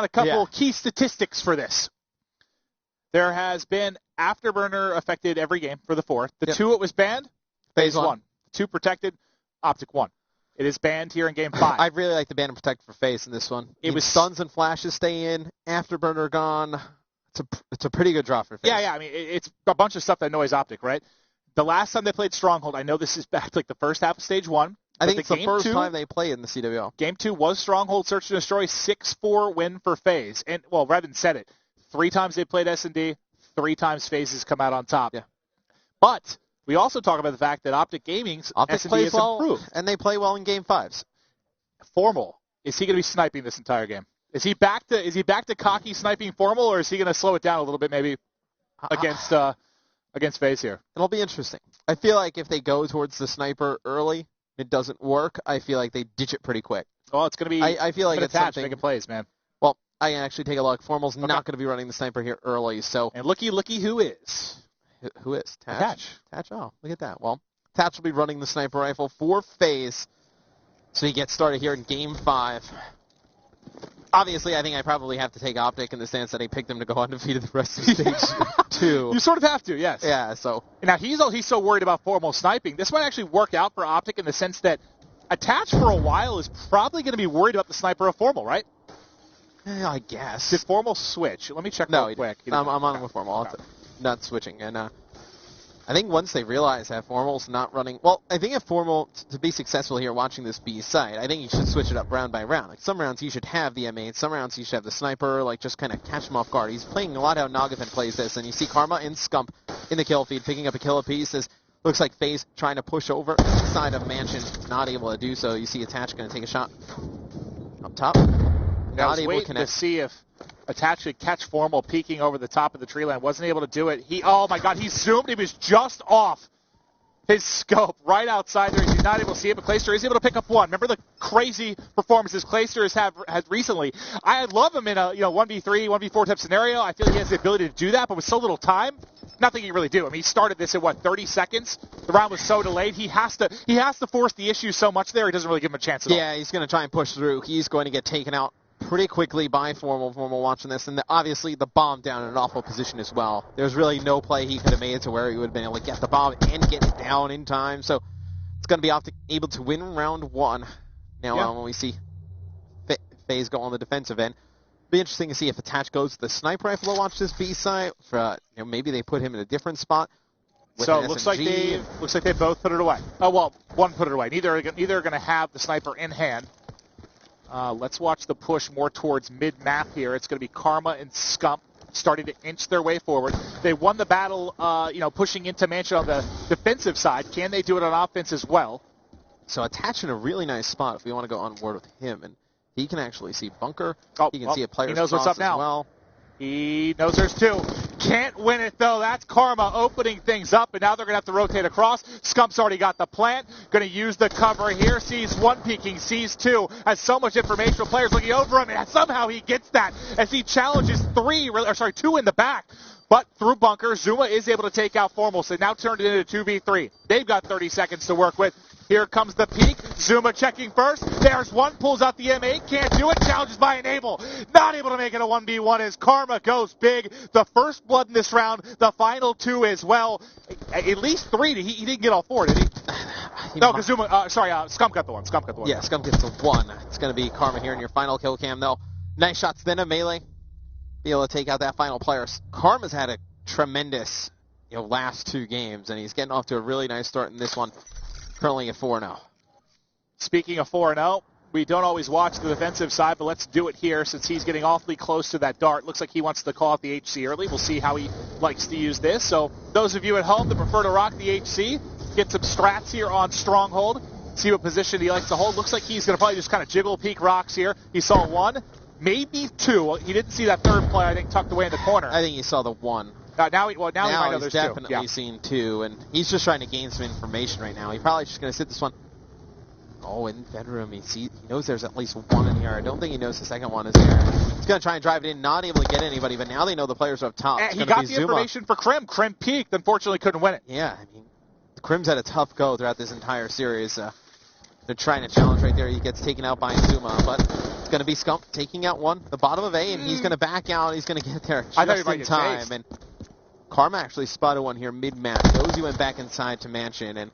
a couple key statistics for this. There has been Afterburner affected every game for the 4th. The 2 it was banned, phase 1. 2 protected, Optic 1. It is banned here in game 5. I really like the ban and protect for phase in this one. It was stuns and flashes stay in, Afterburner gone. It's a pretty good draw for phase. Yeah. I mean, it's a bunch of stuff that annoys Optic, right? The last time they played Stronghold, I know this is back to like the first half of stage 1. I think it's the first time they played in the CWL. Game 2 was Stronghold Search and Destroy, 6-4 win for FaZe. And, well, Revan said it. 3 times they played S&D, 3 times FaZe has come out on top. Yeah. But we also talk about the fact that Optic Gaming's S&D has improved. And they play well in Game 5s. Formal, is he going to be sniping this entire game? Is he back to cocky sniping Formal, or is he going to slow it down a little bit maybe against FaZe here? It'll be interesting. I feel like if they go towards the sniper early, it doesn't work. I feel like they ditch it pretty quick. Well, it's going to be. I feel like it's something making plays, man. Well, I can actually take a look. Formal's not going to be running the sniper here early, so. And looky who is. Who is? Tatch. Oh, look at that. Well, Tatch will be running the sniper rifle for FaZe, so he gets started here in Game 5. Obviously, I think I probably have to take Optic in the sense that I picked him to go undefeated the rest of stage 2. You sort of have to, yes. Yeah, so. Now, he's so worried about Formal sniping. This might actually work out for Optic in the sense that Attach for a while is probably going to be worried about the sniper of Formal, right? I guess. Did Formal switch? Let me check real quick. I'm on him with Formal. Not switching. And I think once they realize that Formal's not running... Well, I think if Formal, to be successful here watching this B side, I think you should switch it up round by round. Like, some rounds you should have the M8, some rounds you should have the sniper, like, just kind of catch him off guard. He's playing a lot how Nagavan plays this, and you see Karma and Scump in the kill feed, picking up a kill apiece. Looks like FaZe trying to push over inside of Mansion, not able to do so. You see Attach going to take a shot up top. I was waiting to see if Attach could catch Formal peeking over the top of the tree line. Wasn't able to do it. Oh my God, he zoomed. He was just off his scope right outside there. He's not able to see it, but Clayster is able to pick up one. Remember the crazy performances Clayster has had recently. I love him in a 1v3, 1v4 type scenario. I feel like he has the ability to do that, but with so little time, nothing he can really do. I mean, he started this in 30 seconds. The round was so delayed. He has to force the issue so much there. He doesn't really give him a chance at all. Yeah, he's going to try and push through. He's going to get taken out pretty quickly by Formal watching this, and obviously the bomb down in an awful position as well. There's really no play he could have made to where he would have been able to get the bomb and get it down in time, so it's going to be able to win round 1. Now, when we see FaZe go on the defensive end, it'll be interesting to see if Attach goes to the sniper rifle to watch this B side. Maybe they put him in a different spot. So it looks like they both put it away. Oh, well, one put it away. Neither are going to have the sniper in hand. Let's watch the push more towards mid-map here. It's going to be Karma and Scump starting to inch their way forward. They won the battle, pushing into Mansion on the defensive side. Can they do it on offense as well? So Attach in a really nice spot if we want to go on board with him. And he can actually see Bunker. He can see a player's knows what's up now. As well. He knows there's 2. Can't win it, though. That's Karma opening things up, and now they're going to have to rotate across. Scump's already got the plant. Going to use the cover here. Sees 1 peeking, sees 2. Has so much information from players looking over him, and somehow he gets that as he challenges 2 in the back. But through Bunker, Zuma is able to take out Formal, so now turned it into 2v3. They've got 30 seconds to work with. Here comes the peek. Zuma checking first. There's 1, pulls out the M8. Can't do it. Challenges by Enable. Not able to make it a 1v1 as Karma goes big. The first blood in this round. The final 2 as well. At least 3. He didn't get all 4, did he? No, because Scump got the 1. Yeah, Scump gets the 1. It's going to be Karma here in your final kill cam, though. Nice shots, then a melee. Be able to take out that final player. Karma's had a tremendous last 2 games, and he's getting off to a really nice start in this one. Currently at 4-0. Speaking of 4-0, we don't always watch the defensive side, but let's do it here since he's getting awfully close to that dart. Looks like he wants to call out the HC early. We'll see how he likes to use this. So those of you at home that prefer to rock the HC, get some strats here on Stronghold. See what position he likes to hold. Looks like he's going to probably just kind of jiggle peek rocks here. He saw 1, maybe 2. He didn't see that 3rd player, I think, tucked away in the corner. I think he saw the 1. Now he might know there's 2. He's definitely seen 2, and he's just trying to gain some information right now. He's probably just going to sit this one. Oh, in bedroom, he knows there's at least 1 in here. I don't think he knows the second one is here. He's going to try and drive it in, not able to get anybody, but now they know the players are up top. He got the information for Krim. Krim peeked, unfortunately couldn't win it. Yeah, I mean, Krim's had a tough go throughout this entire series. They're trying to challenge right there. He gets taken out by Zuma, but It's going to be Scump taking out one, the bottom of A, and he's going to back out. He's going to get there just in time. And Karma actually spotted one here mid-map. Nosy went back inside to Mansion, and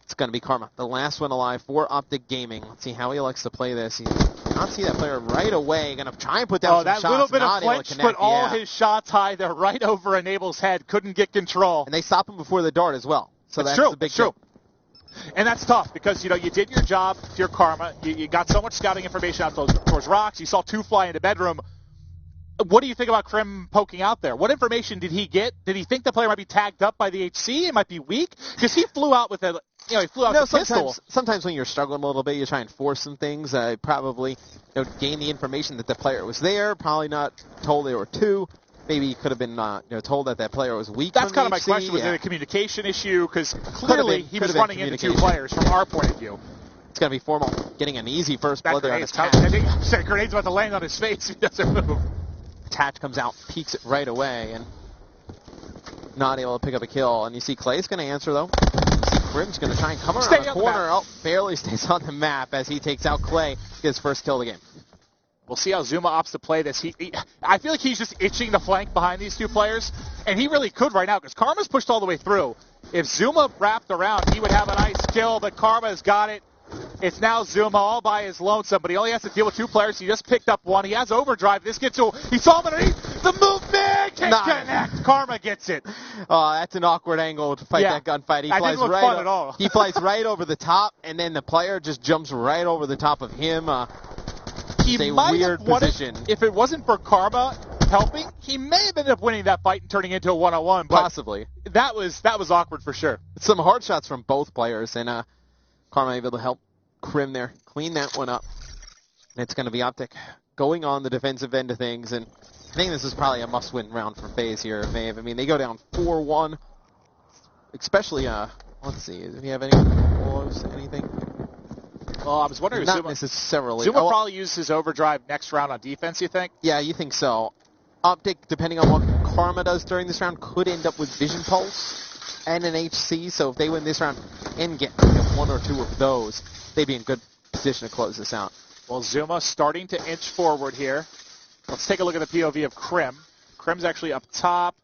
it's going to be Karma, the last one alive for Optic Gaming. Let's see how he likes to play this. He not see that player right away. Going to try and put down some that shots. Little bit not of flinch put all his shots high there, right over Enable's head. Couldn't get control. And they stop him before the dart as well. So that's true. the big true. And that's tough because, you did your job to your Karma. You got so much scouting information out towards rocks. You saw two fly into bedroom. What do you think about Krim poking out there? What information did he get? Did he think the player might be tagged up by the HC? It might be weak? Because he flew out with a, he flew out with a pistol. Sometimes when you're struggling a little bit, you try and force some things. Probably gain the information that the player was there. Probably not told there were two. Maybe he could have been told that player was weak. That's kind of my question. Was it a communication issue? Because clearly he was running into two players from our point of view. It's going to be Formal getting an easy first blood there on Attach. I think Grenade's about to land on his face if he doesn't move. Attach comes out, peeks it right away, and not able to pick up a kill. And you see Clay's going to answer, though. You see Krim's going to try and come around the corner. Barely stays on the map as he takes out Clay, his first kill of the game. We'll see how Zuma opts to play this. I feel like he's just itching to flank behind these two players, and he really could right now because Karma's pushed all the way through. If Zuma wrapped around, he would have a nice kill, but Karma's got it. It's now Zuma all by his lonesome, but he only has to deal with two players. He just picked up one. He has overdrive. This gets to he saw him underneath. The movement can't connect. Karma gets it. Oh, that's an awkward angle to fight that gunfight. He flies didn't look fun at all. He flies right over the top, and then the player just jumps right over the top of him. He might have won it. If it wasn't for Karma helping, he may have ended up winning that fight and turning into a 1-on-1. Possibly. That was awkward for sure. Some hard shots from both players, and Karma able to help Krim there, clean that one up. And it's going to be Optic going on the defensive end of things, and I think this is probably a must-win round for FaZe here, Maeve. I mean, they go down 4-1, especially, let's see, do you have any close, anything? Well, I was wondering not necessarily. Zuma probably uses his overdrive next round on defense, you think? Yeah, you think so. Optic, depending on what Karma does during this round, could end up with Vision Pulse and an HC, so if they win this round and get one or two of those, they'd be in good position to close this out. Well, Zuma starting to inch forward here. Let's take a look at the POV of Krim. Krim's actually up top.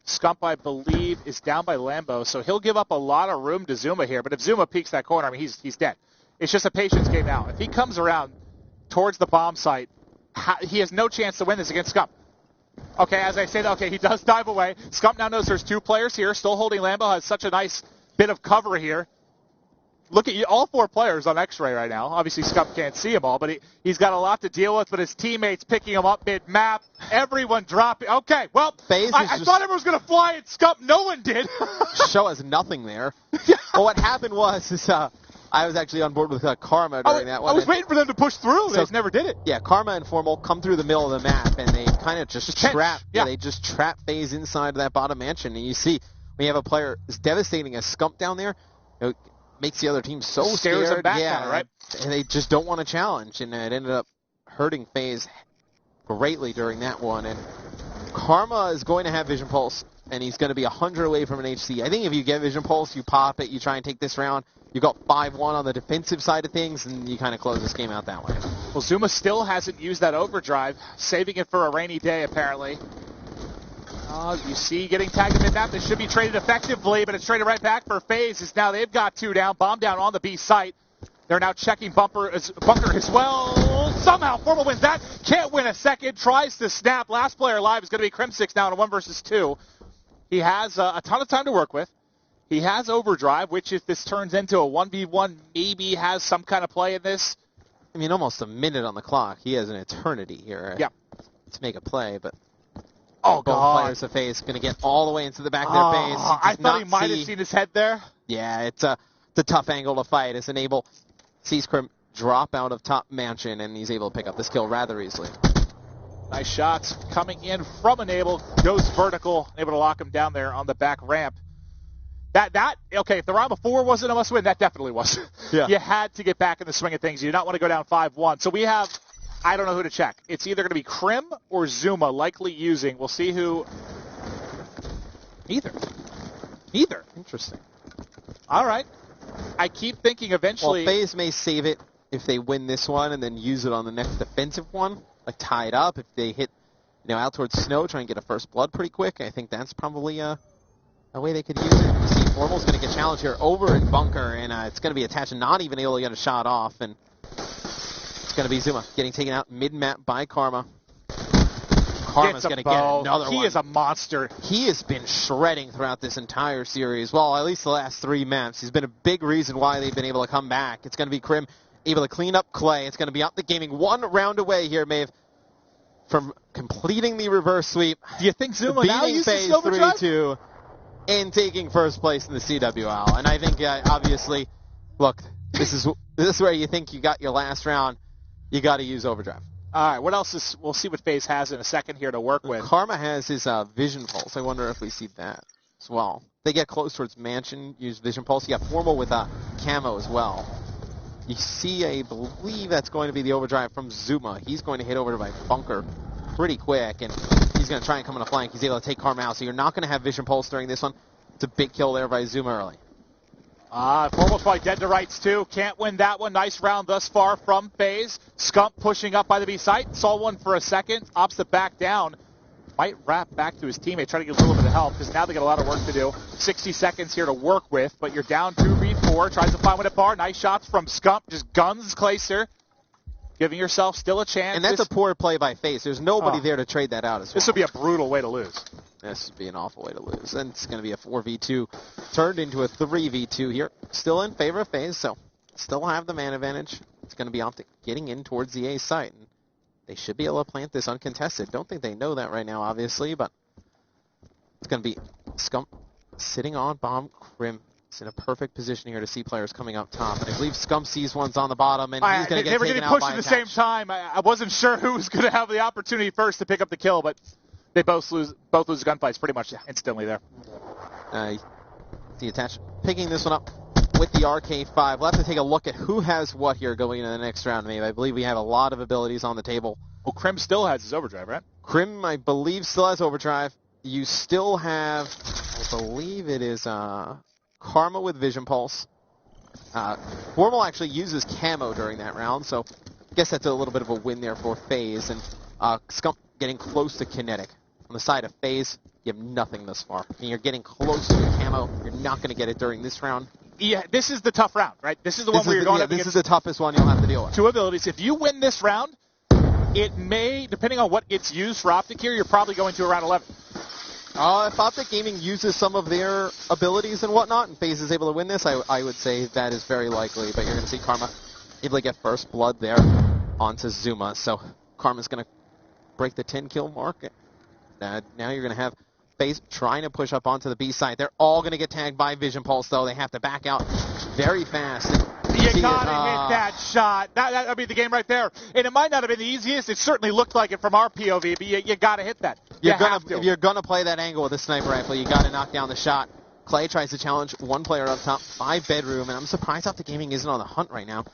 Scump, I believe, is down by Lambo, so he'll give up a lot of room to Zuma here, but if Zuma peeks that corner, I mean, he's dead. It's just a patience game now. If he comes around towards the bomb site, he has no chance to win this against Scump. Okay, as I said, he does dive away. Scump now knows there's two players here, still holding Lambo, has such a nice bit of cover here. Look at you, all four players on X-ray right now. Obviously, Scump can't see them all, but he's got a lot to deal with, but his teammates picking him up mid-map. Everyone dropping. Okay, well, I thought everyone was going to fly at Scump. No one did. Show us nothing there. Well, what happened was I was actually on board with Karma during that one. I was waiting for them to push through. They just never did it. Yeah, Karma and Formal come through the middle of the map, and they kind of just trap. Yeah, they just trap FaZe inside of that bottom mansion. And you see, when you have a player as devastating as Scump down there, it makes the other team so scared. Them back right? And they just don't want to challenge, and it ended up hurting FaZe greatly during that one. And Karma is going to have Vision Pulse, and he's going to be 100 away from an HC. I think if you get Vision Pulse, you pop it, you try and take this round. You got 5-1 on the defensive side of things, and you kind of close this game out that way. Well, Zuma still hasn't used that overdrive, saving it for a rainy day, apparently. You see getting tagged in mid-map. This should be traded effectively, but it's traded right back for FaZe. As now they've got two down, bomb down on the B site. They're now checking bunker as well. Somehow Formal wins that. Can't win a second. Tries to snap. Last player alive is going to be Crim6 now in a 1 versus 2. He has a ton of time to work with. He has overdrive, which if this turns into a 1v1, maybe has some kind of play in this. I mean, almost a minute on the clock. He has an eternity here to make a play, but both players of FaZe going to get all the way into the back of their base. I thought he might have seen his head there. Yeah, it's a tough angle to fight as Enable sees Krim drop out of top mansion, and he's able to pick up this kill rather easily. Nice shots coming in from Enable. Goes vertical, able to lock him down there on the back ramp. Okay, if the round before wasn't a must-win, that definitely was. Yeah. You had to get back in the swing of things. You did not want to go down 5-1. So we have, I don't know who to check. It's either going to be Krim or Zuma likely using. We'll see who. Neither. Interesting. All right. I keep thinking eventually. Well, FaZe may save it if they win this one and then use it on the next defensive one, like tie it up. If they hit, out towards Snow, try and get a first blood pretty quick. I think that's probably a way they could use it. You see Formal's going to get challenged here over in Bunker, and it's going to be attached and not even able to get a shot off. And it's going to be Zuma getting taken out mid-map by Karma. Karma's going to get another one. He is a monster. He has been shredding throughout this entire series. Well, at least the last 3 maps. He's been a big reason why they've been able to come back. It's going to be Krim able to clean up Clay. It's going to be Up the Gaming 1 round away here, Maeve, from completing the reverse sweep. Do you think Zuma now uses phase overdrive? 3-2 and taking first place in the CWL? And I think, obviously, look, this is where you think you got your last round. You got to use overdrive. All right, what else is? We'll see what FaZe has in a second here to work with. Karma has his Vision Pulse. I wonder if we see that as well. They get close towards Mansion, use Vision Pulse. You got Formal with Camo as well. You see, I believe that's going to be the overdrive from Zuma. He's going to hit over by Bunker pretty quick, and he's going to try and come on a flank. He's able to take Karma out, so you're not going to have Vision Pulse during this one. It's a big kill there by Zuma early. Formal's probably dead to rights, too. Can't win that one. Nice round thus far from FaZe. Scump pushing up by the B site. Saw one for a second. Opts to back down. Might wrap back to his teammate. Try to get a little bit of help, because now they got a lot of work to do. 60 seconds here to work with, but you're down 2v4. Tries to find one at bar. Nice shots from Scump. Just guns Clayster. Giving yourself still a chance. And that's a poor play by FaZe. There's nobody there to trade that out as well. This would be a brutal way to lose. This would be an awful way to lose. And it's going to be a 4v2 turned into a 3v2 here. Still in favor of FaZe, so still have the man advantage. It's going to be Optic getting in towards the A site. And they should be able to plant this uncontested. Don't think they know that right now, obviously, but it's going to be Scump sitting on bomb. Krim is in a perfect position here to see players coming up top. And I believe Scump sees one's on the bottom, and he's going to get taken out by pushed at the same time. I wasn't sure who was going to have the opportunity first to pick up the kill, but they both lose gunfights pretty much instantly there. The attach picking this one up with the RK5. We'll have to take a look at who has what here going into the next round, maybe. I believe we have a lot of abilities on the table. Well, Krim still has his overdrive, right? Krim, I believe, still has overdrive. You still have, I believe it is Karma with Vision Pulse. Formal actually uses Camo during that round, so I guess that's a little bit of a win there for FaZe. And Scump getting close to Kinetic. On the side of FaZe, you have nothing thus far. And you're getting close to the Camo. You're not going to get it during this round. Yeah, this is the tough round, right? This is the one where you're going up against... This is the toughest one you'll have to deal with. 2 abilities. If you win this round, it may, depending on what gets used for Optic here, you're probably going to around 11. If Optic Gaming uses some of their abilities and whatnot, and FaZe is able to win this, I would say that is very likely. But you're going to see Karma able to get first blood there onto Zuma. So Karma's going to break the 10-kill mark. Now you're going to have FaZe trying to push up onto the B side. They're all going to get tagged by Vision Pulse, though. They have to back out very fast. You gotta hit that shot. That'd be the game right there. And it might not have been the easiest. It certainly looked like it from our POV, but you gotta hit that. If you're gonna play that angle with a sniper rifle, you gotta knock down the shot. Clay tries to challenge one player up top by Bedroom, and I'm surprised Optic Gaming isn't on the hunt right now.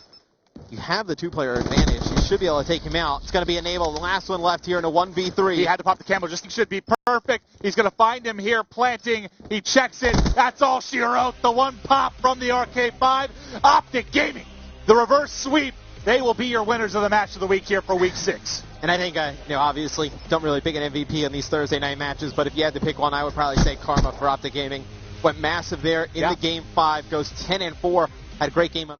You have the 2-player advantage. You should be able to take him out. It's going to be Enable, the last one left here in a 1v3. He had to pop the Camo. Just should be perfect. He's going to find him here planting. He checks it. That's all she wrote. The one pop from the RK5. Optic Gaming, the reverse sweep. They will be your winners of the match of the week here for week 6. And I think, obviously, don't really pick an MVP on these Thursday night matches, but if you had to pick one, I would probably say Karma for Optic Gaming. Went massive there in the game 5, goes 10-4, had a great game.